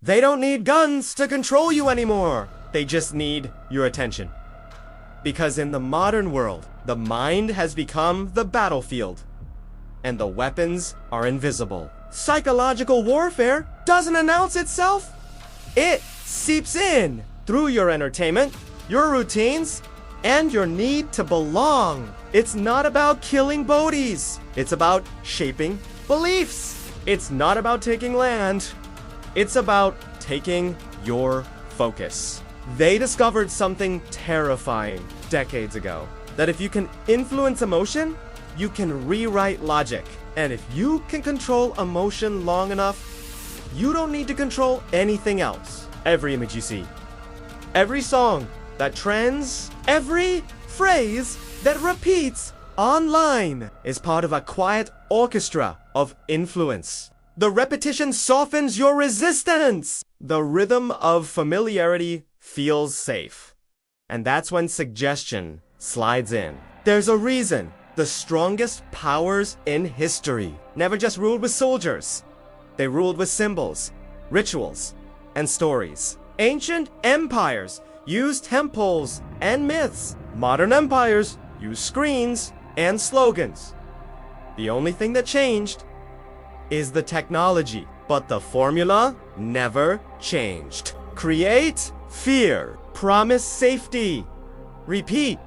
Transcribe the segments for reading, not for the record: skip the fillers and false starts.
They don't need guns to control you anymore. They just need your attention. Because in the modern world, the mind has become the battlefield, and the weapons are invisible. Psychological warfare doesn't announce itself. It seeps in through your entertainment, your routines, and your need to belong. It's not about killing Bodhis. It's about shaping beliefs. It's not about taking land. It's about taking your focus. They discovered something terrifying decades ago. That if you can influence emotion, you can rewrite logic. And if you can control emotion long enough, you don't need to control anything else. Every image you see, every song that trends, every phrase that repeats online is part of a quiet orchestra of influence. The repetition softens your resistance. The rhythm of familiarity feels safe. And that's when suggestion slides in. There's a reason the strongest powers in history never just ruled with soldiers. They ruled with symbols, rituals, and stories. Ancient empires used temples and myths. Modern empires use screens and slogans. The only thing that changed is the technology, but the formula never changed. Create fear, promise safety, repeat.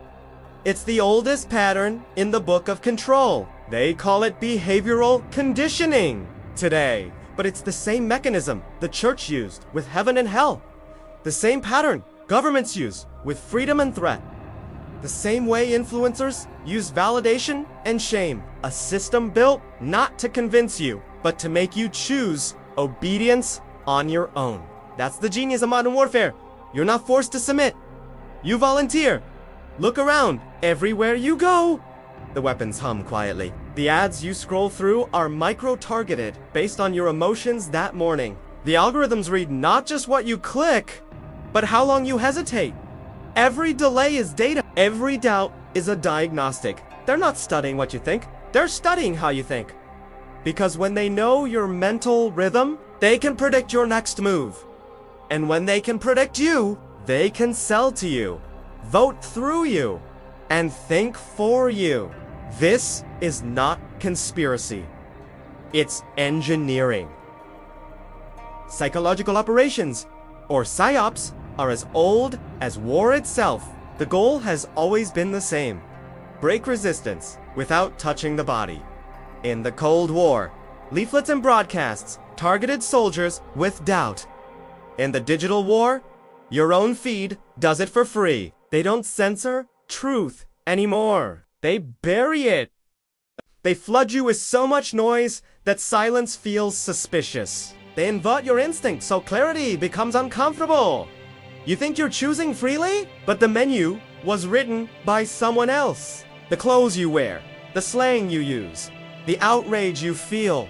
It's the oldest pattern in the book of control. They call it behavioral conditioning today, but it's the same mechanism the church used with heaven and hell. The same pattern governments use with freedom and threat. The same way influencers use validation and shame. A system built not to convince you, but to make you choose obedience on your own. That's the genius of modern warfare. You're not forced to submit. You volunteer. Look around. Everywhere you go, the weapons hum quietly. The ads you scroll through are micro-targeted based on your emotions that morning. The algorithms read not just what you click, but how long you hesitate. Every delay is data. Every doubt is a diagnostic. They're not studying what you think. They're studying how you think. Because when they know your mental rhythm, they can predict your next move. And when they can predict you, they can sell to you, vote through you, and think for you. This is not conspiracy. It's engineering. Psychological operations, or PSYOPs, are as old as war itself. The goal has always been the same. Break resistance without touching the body. In the Cold War, leaflets and broadcasts targeted soldiers with doubt. In the digital war, your own feed does it for free. They don't censor truth anymore. They bury it. They flood you with so much noise that silence feels suspicious. They invert your instinct so clarity becomes uncomfortable. You think you're choosing freely? But the menu was written by someone else. The clothes you wear, the slang you use, the outrage you feel,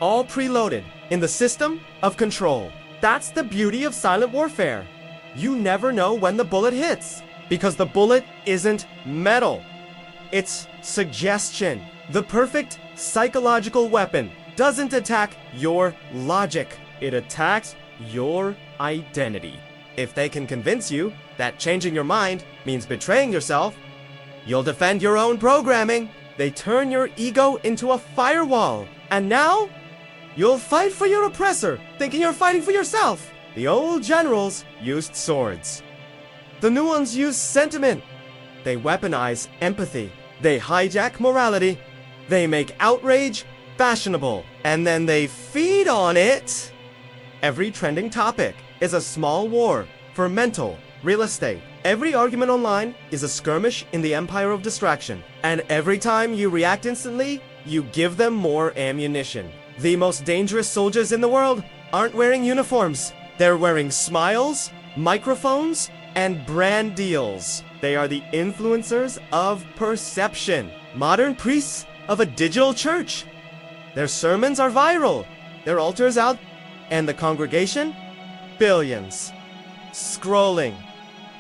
all preloaded in the system of control. That's the beauty of silent warfare. You never know when the bullet hits, because the bullet isn't metal. It's suggestion. The perfect psychological weapon doesn't attack your logic. It attacks your identity. If they can convince you that changing your mind means betraying yourself, you'll defend your own programming. They turn your ego into a firewall. And now, you'll fight for your oppressor, thinking you're fighting for yourself. The old generals used swords. The new ones use sentiment. They weaponize empathy. They hijack morality. They make outrage fashionable. And then they feed on it. Every trending topic is a small war for mental real estate. Every argument online is a skirmish in the empire of distraction. And every time you react instantly, you give them more ammunition. The most dangerous soldiers in the world aren't wearing uniforms. They're wearing smiles, microphones, and brand deals. They are the influencers of perception. Modern priests of a digital church. Their sermons are viral. Their altars out, and the congregation? Billions. Scrolling,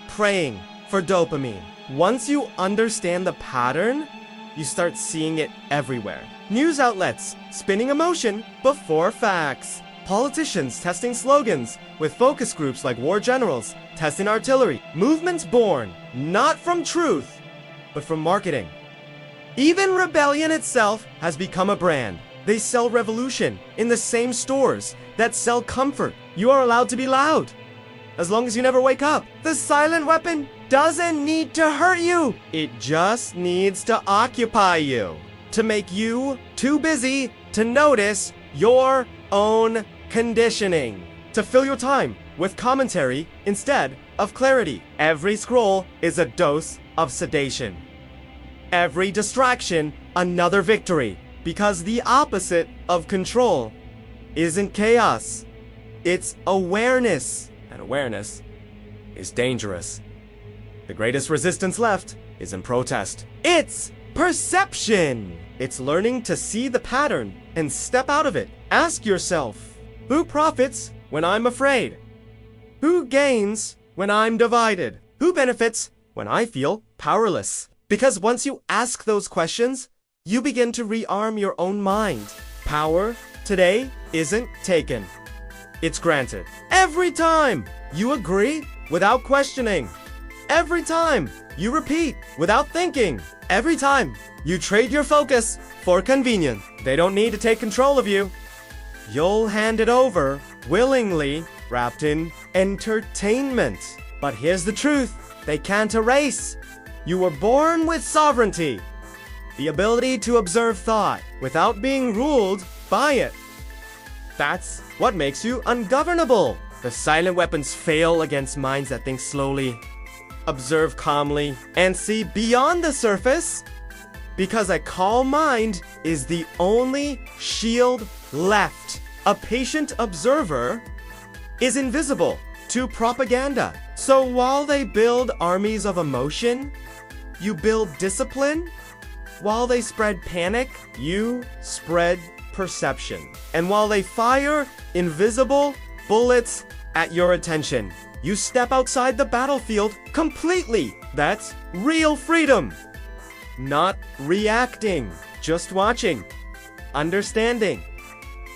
praying for dopamine. Once you understand the pattern, you start seeing it everywhere. News outlets spinning emotion before facts. Politicians testing slogans, with focus groups like war generals testing artillery. Movements born not from truth, but from marketing. Even rebellion itself has become a brand. They sell revolution in the same stores that sell comfort. You are allowed to be loud, as long as you never wake up. The silent weapon doesn't need to hurt you. It just needs to occupy you, to make you too busy to notice your own conditioning, to fill your time with commentary instead of clarity. Every scroll is a dose of sedation. Every distraction, another victory. Because the opposite of control isn't chaos, it's awareness. And awareness is dangerous. The greatest resistance left is in protest. It's perception. It's learning to see the pattern and step out of it. Ask yourself, who profits when I'm afraid? Who gains when I'm divided? Who benefits when I feel powerless? Because once you ask those questions, you begin to rearm your own mind. Power today isn't taken. It's granted. Every time you agree without questioning. Every time you repeat without thinking. Every time you trade your focus for convenience. They don't need to take control of you. You'll hand it over willingly, wrapped in entertainment. But here's the truth. They can't erase. You were born with sovereignty. The ability to observe thought without being ruled by it. That's what makes you ungovernable. The silent weapons fail against minds that think slowly, observe calmly, and see beyond the surface. Because a calm mind is the only shield left. A patient observer is invisible to propaganda. So while they build armies of emotion, you build discipline. While they spread panic, you spread perception. And while they fire invisible bullets at your attention, you step outside the battlefield completely. That's real freedom. Not reacting, just watching, understanding.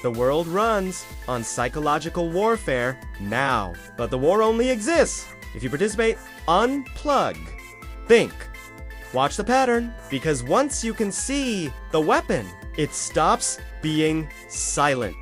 The world runs on psychological warfare now. But the war only exists if you participate, unplug, think. Watch the pattern, because once you can see the weapon, it stops being silent.